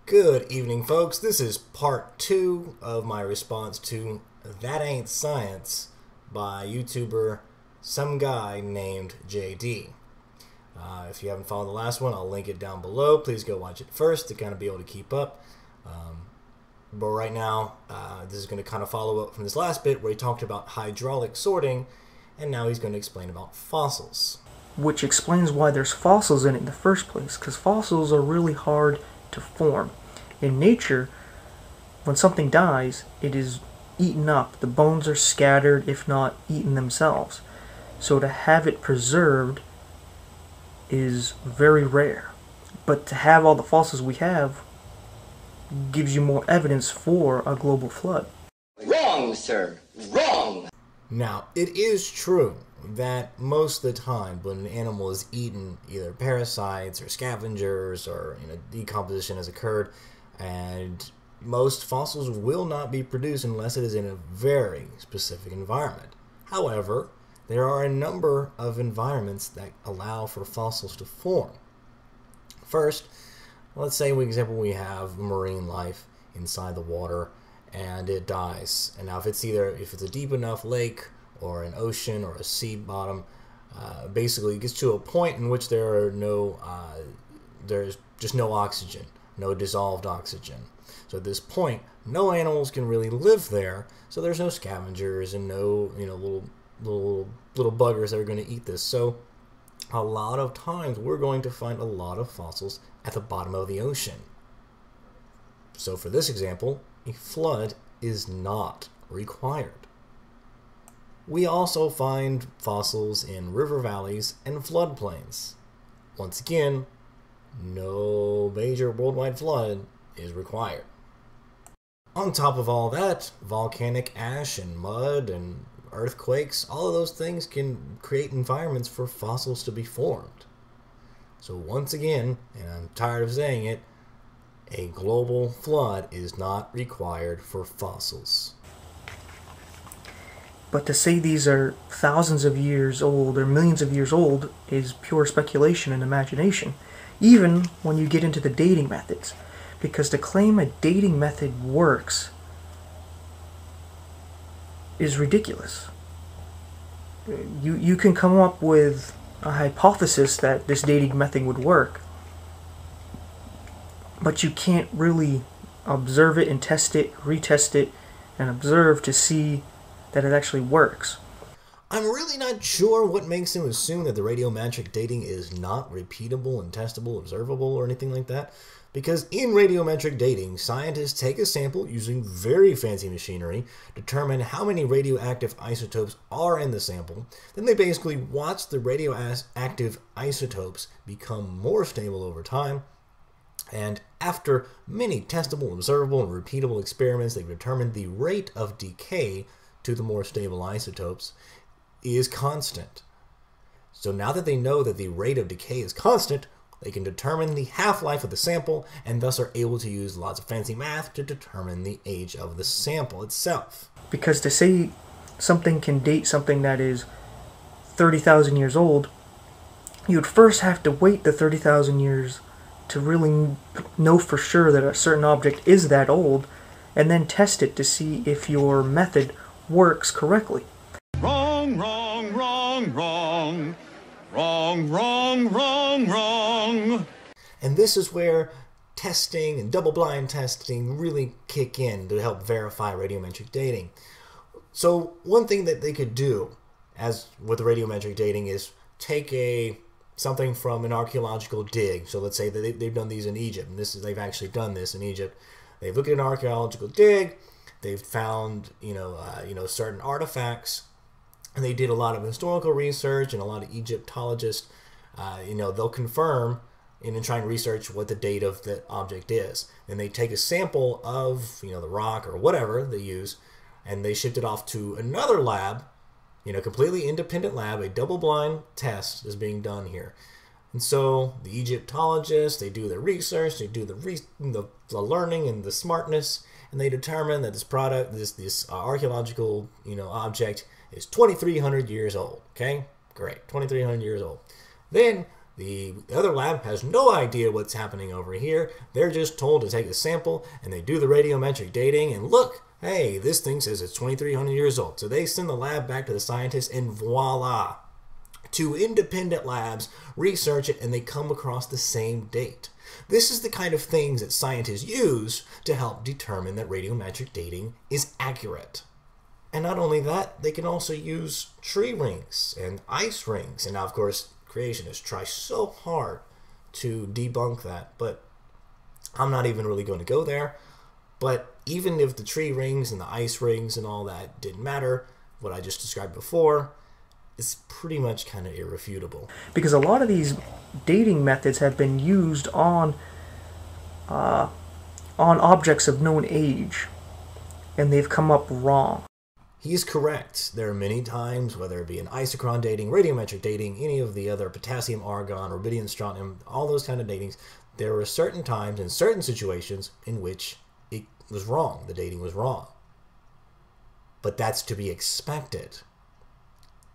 Good evening, folks. This is part 2 of my response to That Ain't Science by YouTuber some guy named JD. If you haven't followed the last one, I'll link it down below. Please go watch it first to kind of be able to keep up. But right now, this is going to kind of follow up from this last bit where he talked about hydraulic sorting, and now he's going to explain about fossils. Which explains why there's fossils in it in the first place, because fossils are really hard to form. In nature, when something dies, it is eaten up. The bones are scattered, if not eaten themselves. So to have it preserved is very rare. But to have all the fossils we have gives you more evidence for a global flood. Wrong, sir. Wrong! Now, it is true that most of the time when an animal is eaten, either parasites or scavengers or decomposition has occurred, and most fossils will not be produced unless it is in a very specific environment. However, there are a number of environments that allow for fossils to form. First, let's say, for example, we have marine life inside the water and it dies. And now if it's a deep enough lake or an ocean or a sea bottom, basically it gets to a point in which there's just no oxygen, no dissolved oxygen. So at this point, no animals can really live there, so there's no scavengers and no little buggers that are going to eat this. So a lot of times we're going to find a lot of fossils at the bottom of the ocean. So for this example, a flood is not required. We also find fossils in river valleys and floodplains. Once again, no major worldwide flood is required. On top of all that, volcanic ash and mud and earthquakes, all of those things can create environments for fossils to be formed. So once again, and I'm tired of saying it, a global flood is not required for fossils. But to say these are thousands of years old or millions of years old is pure speculation and imagination, even when you get into the dating methods. Because to claim a dating method works is ridiculous. You can come up with a hypothesis that this dating method would work, but you can't really observe it and test it, retest it, and observe to see that it actually works. I'm really not sure what makes him assume that the radiometric dating is not repeatable and testable, observable, or anything like that. Because in radiometric dating, scientists take a sample using very fancy machinery, determine how many radioactive isotopes are in the sample, then they basically watch the radioactive isotopes become more stable over time, and after many testable, observable, and repeatable experiments, they've determined the rate of decay to the more stable isotopes is constant. So now that they know that the rate of decay is constant, they can determine the half-life of the sample and thus are able to use lots of fancy math to determine the age of the sample itself. Because to say something can date something that is 30,000 years old, you'd first have to wait the 30,000 years to really know for sure that a certain object is that old, and then test it to see if your method works correctly. Wrong, wrong, wrong, wrong. Wrong, wrong, wrong, wrong. And this is where testing and double-blind testing really kick in to help verify radiometric dating. So one thing that they could do, as with the radiometric dating, is take something from an archaeological dig. So let's say that they've done these in Egypt, and they've actually done this in Egypt. They've looked at an archaeological dig. They've found certain artifacts. And they did a lot of historical research, and a lot of Egyptologists, they'll confirm and try and research what the date of the object is. Then they take a sample of, the rock or whatever they use, and they shipped it off to another lab, completely independent lab. A double-blind test is being done here. And so the Egyptologists, they do their research, they do the learning and the smartness, and they determine that this product, this archaeological, object is 2,300 years old. Okay, great, 2,300 years old. Then The other lab has no idea what's happening over here. They're just told to take a sample, and they do the radiometric dating, and look, hey, this thing says it's 2,300 years old. So they send the lab back to the scientists, and voila. 2 independent labs research it, and they come across the same date. This is the kind of things that scientists use to help determine that radiometric dating is accurate. And not only that, they can also use tree rings and ice rings. And now, of course, creationists try so hard to debunk that, but I'm not even really going to go there. But even if the tree rings and the ice rings and all that didn't matter, what I just described before is pretty much kind of irrefutable. Because a lot of these dating methods have been used on objects of known age, and they've come up wrong. He's correct. There are many times, whether it be an isochron dating, radiometric dating, any of the other potassium, argon, rubidium, strontium, all those kind of datings, there were certain times in certain situations in which it was wrong. The dating was wrong. But that's to be expected.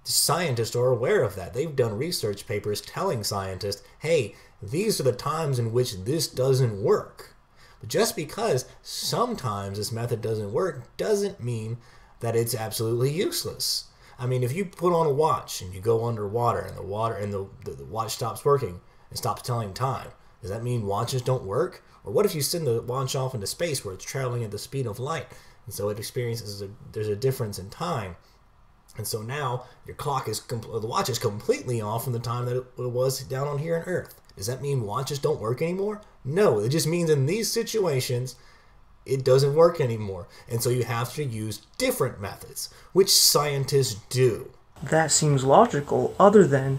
The scientists are aware of that. They've done research papers telling scientists, hey, these are the times in which this doesn't work. But just because sometimes this method doesn't work doesn't mean that it's absolutely useless. I mean, if you put on a watch and you go underwater and the watch stops working and stops telling time, does that mean watches don't work? Or what if you send the watch off into space where it's traveling at the speed of light, and so it experiences there's a difference in time, and so now your clock is the watch is completely off from the time that it was down on here on Earth. Does that mean watches don't work anymore? No, it just means in these situations it doesn't work anymore. And so you have to use different methods, which scientists do. That seems logical, other than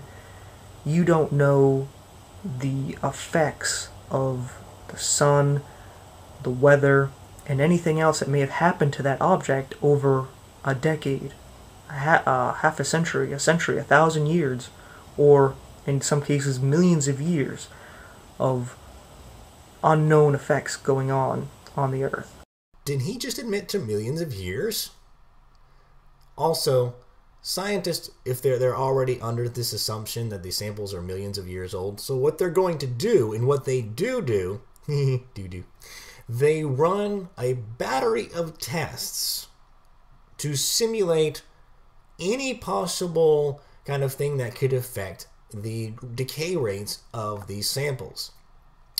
you don't know the effects of the sun, the weather, and anything else that may have happened to that object over a decade, half a century, 1,000 years, or in some cases millions of years of unknown effects going on the Earth. Did he just admit to millions of years? Also, scientists, if they're already under this assumption that these samples are millions of years old, so what they're going to do, and what they do, they run a battery of tests to simulate any possible kind of thing that could affect the decay rates of these samples.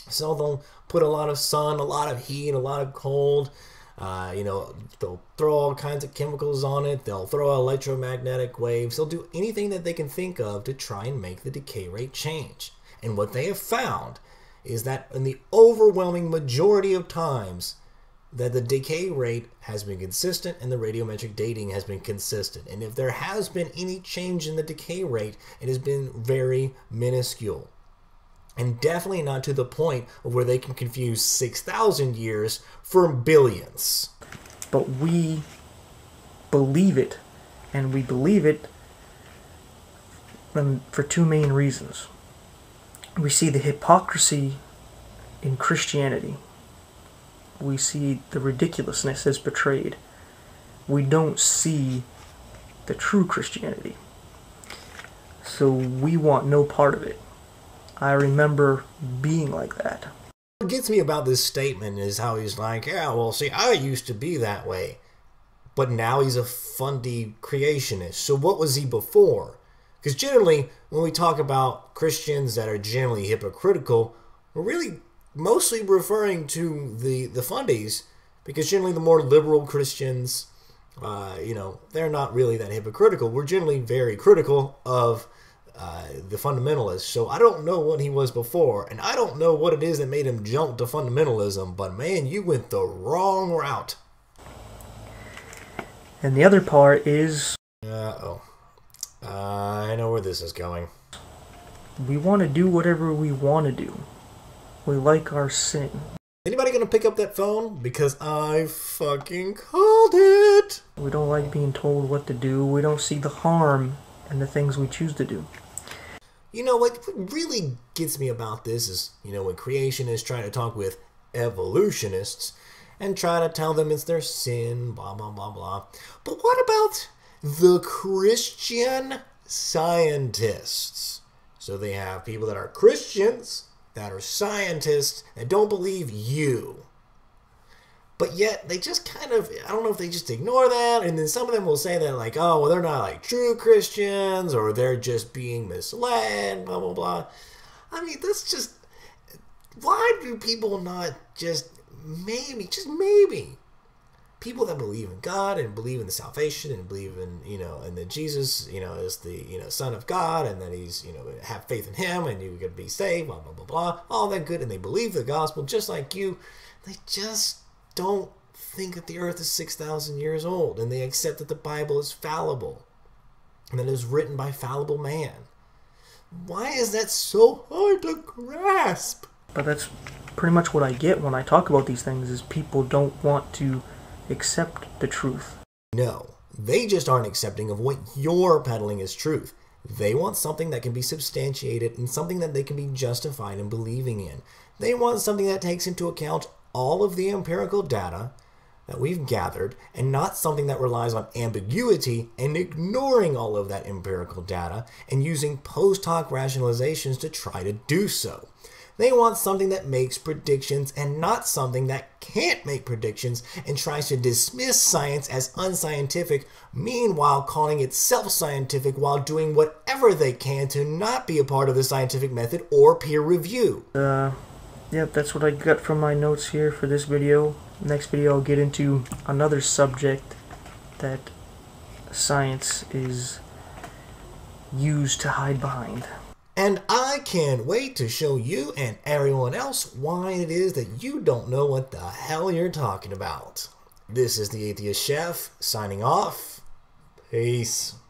So they'll put a lot of sun, a lot of heat, a lot of cold. They'll throw all kinds of chemicals on it. They'll throw electromagnetic waves. They'll do anything that they can think of to try and make the decay rate change. And what they have found is that in the overwhelming majority of times that the decay rate has been consistent and the radiometric dating has been consistent. And if there has been any change in the decay rate, it has been very minuscule. And definitely not to the point of where they can confuse 6,000 years for billions. But we believe it, and we believe it for 2 main reasons. We see the hypocrisy in Christianity. We see the ridiculousness as portrayed. We don't see the true Christianity. So we want no part of it. I remember being like that. What gets me about this statement is how he's like, yeah, well, see, I used to be that way. But now he's a Fundy creationist. So what was he before? Because generally, when we talk about Christians that are generally hypocritical, we're really mostly referring to the Fundies. Because generally the more liberal Christians, they're not really that hypocritical. We're generally very critical of the fundamentalists. So I don't know what he was before, and I don't know what it is that made him jump to fundamentalism, but man, you went the wrong route. And the other part is... I know where this is going. We want to do whatever we want to do. We like our sin. Anybody gonna pick up that phone? Because I fucking called it! We don't like being told what to do. We don't see the harm in the things we choose to do. You know, what really gets me about this is, when creationists try to talk with evolutionists and try to tell them it's their sin, blah, blah, blah, blah. But what about the Christian scientists? So they have people that are Christians, that are scientists, that don't believe you. But yet, they just kind of, I don't know if they just ignore that, and then some of them will say that, like, oh, well, they're not, like, true Christians, or they're just being misled, blah, blah, blah. I mean, that's just, why do people not just maybe, people that believe in God, and believe in the salvation, and believe in, and that Jesus, is the, Son of God, and that he's, have faith in him, and you can be saved, blah, blah, blah, blah, all that good, and they believe the gospel just like you, they just don't think that the earth is 6,000 years old, and they accept that the Bible is fallible and that it was written by fallible man. Why is that so hard to grasp? But that's pretty much what I get when I talk about these things, is people don't want to accept the truth. No, they just aren't accepting of what you're peddling as truth. They want something that can be substantiated and something that they can be justified in believing in. They want something that takes into account all of the empirical data that we've gathered, and not something that relies on ambiguity and ignoring all of that empirical data and using post hoc rationalizations to try to do so. They want something that makes predictions and not something that can't make predictions and tries to dismiss science as unscientific, meanwhile calling itself scientific while doing whatever they can to not be a part of the scientific method or peer review. Yep, that's what I got from my notes here for this video. Next video I'll get into another subject that science is used to hide behind. And I can't wait to show you and everyone else why it is that you don't know what the hell you're talking about. This is the Atheist Chef, signing off. Peace.